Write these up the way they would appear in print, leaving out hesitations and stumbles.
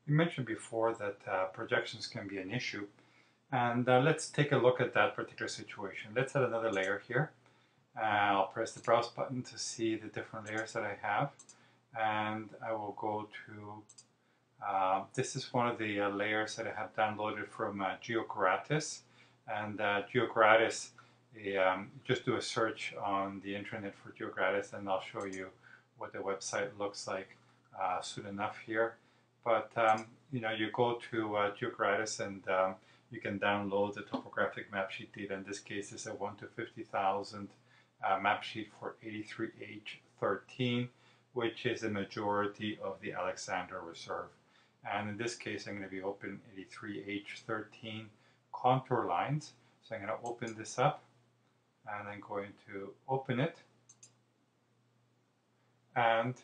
We mentioned before that projections can be an issue, and let's take a look at that particular situation. Let's add another layer here. I'll press the browse button to see the different layers that I have, and I will go to this is one of the layers that I have downloaded from QGIS, and QGIS, just do a search on the internet for QGIS and I'll show you what the website looks like soon enough here. But you know, you go to QGIS and you can download the topographic map sheet data. In this case, it's a 1 to 50,000 map sheet for 83H13, which is a majority of the Alexander Reserve. And in this case, I'm going to be opening 83H13 contour lines. So I'm going to open this up, and I'm going to open it, and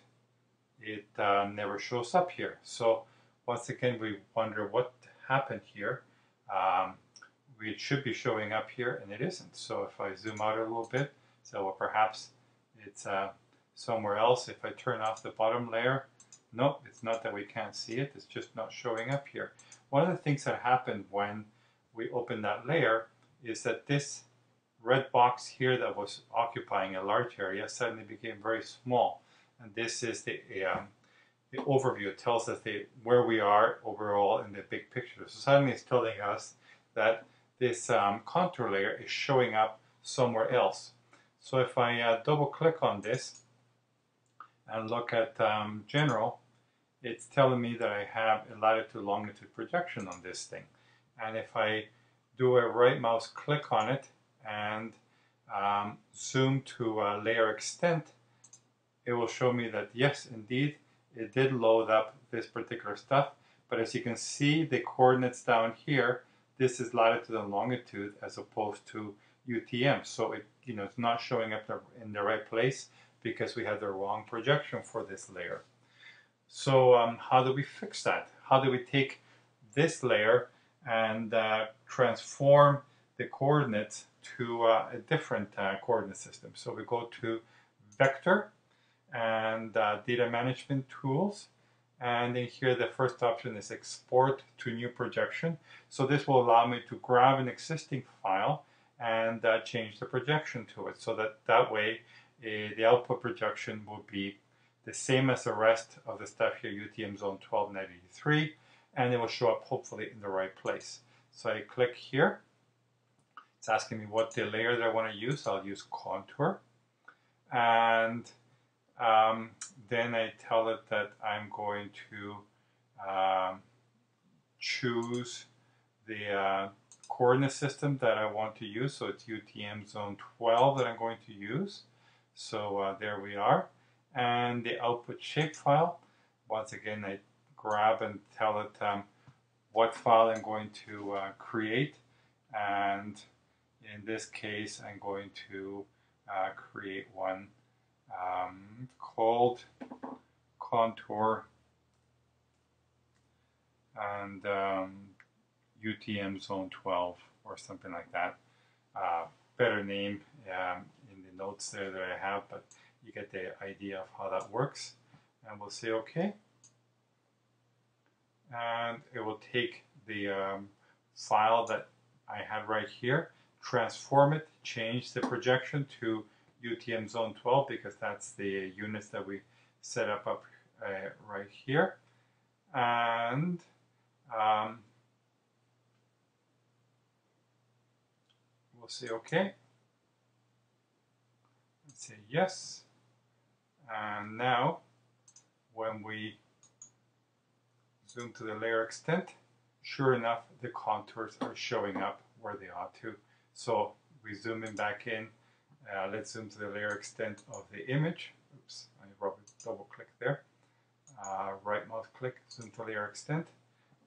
it never shows up here. So once again, we wonder what happened here. It should be showing up here, and it isn't. So if I zoom out a little bit, so well, perhaps it's somewhere else. If I turn off the bottom layer, nope, it's not that we can't see it, it's just not showing up here. One of the things that happened when we opened that layer is that this red box here that was occupying a large area suddenly became very small. And this is the overview. It tells us where we are overall in the big picture. So suddenly it's telling us that this contour layer is showing up somewhere else. So if I double click on this and look at general, it's telling me that I have a latitude longitude projection on this thing. And if I do a right mouse click on it and zoom to layer extent, it will show me that yes, indeed, it did load up this particular stuff. But as you can see, the coordinates down here, this is latitude and longitude as opposed to UTM. So it, you know, it's not showing up in the right place because we had the wrong projection for this layer. So how do we fix that? How do we take this layer and transform the coordinates to a different coordinate system? So we go to Vector and Data Management Tools. And in here, the first option is Export to New Projection. So this will allow me to grab an existing file and change the projection to it. So that way, the output projection will be the same as the rest of the stuff here, UTM zone 1293, and it will show up hopefully in the right place. So I click here. It's asking me what the layer that I want to use. I'll use contour. And then I tell it that I'm going to choose the coordinate system that I want to use. So it's UTM zone 12 that I'm going to use. So there we are. And the output shapefile, once again, I grab and tell it what file I'm going to create. And in this case, I'm going to create one called contour and UTM zone 12 or something like that. Better name in the notes there that I have, but you get the idea of how that works. And we'll say OK. And it will take the file that I had right here, transform it, change the projection to UTM zone 12 because that's the units that we set up right here. And we'll say OK. Let's say yes. And now when we zoom to the layer extent, sure enough, the contours are showing up where they ought to. So we zoom in back in. Let's zoom to the layer extent of the image. Oops, I double click there. Right mouse click, zoom to layer extent.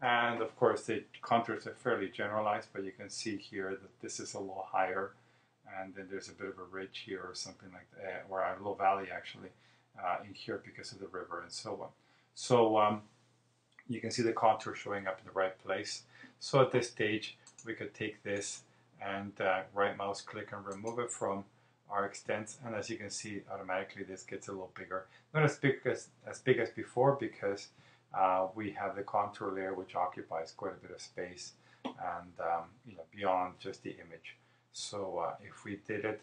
And of course the contours are fairly generalized, but you can see here that this is a little higher. And then there's a bit of a ridge here or something like that, or a little valley actually in here because of the river and so on. So you can see the contour showing up in the right place. So at this stage, we could take this and right mouse click and remove it from our extents. And as you can see, automatically this gets a little bigger. Not as big as before because we have the contour layer, which occupies quite a bit of space and beyond just the image. So if we did it,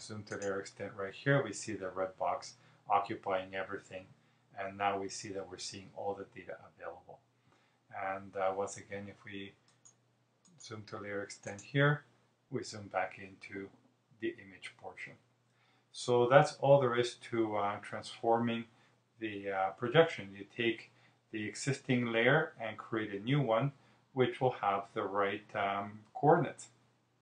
zoom to layer extent right here, we see the red box occupying everything, and now we see that we're seeing all the data available. And once again, if we zoom to layer extent here, we zoom back into the image portion. So that's all there is to transforming the projection. You take the existing layer and create a new one which will have the right coordinates.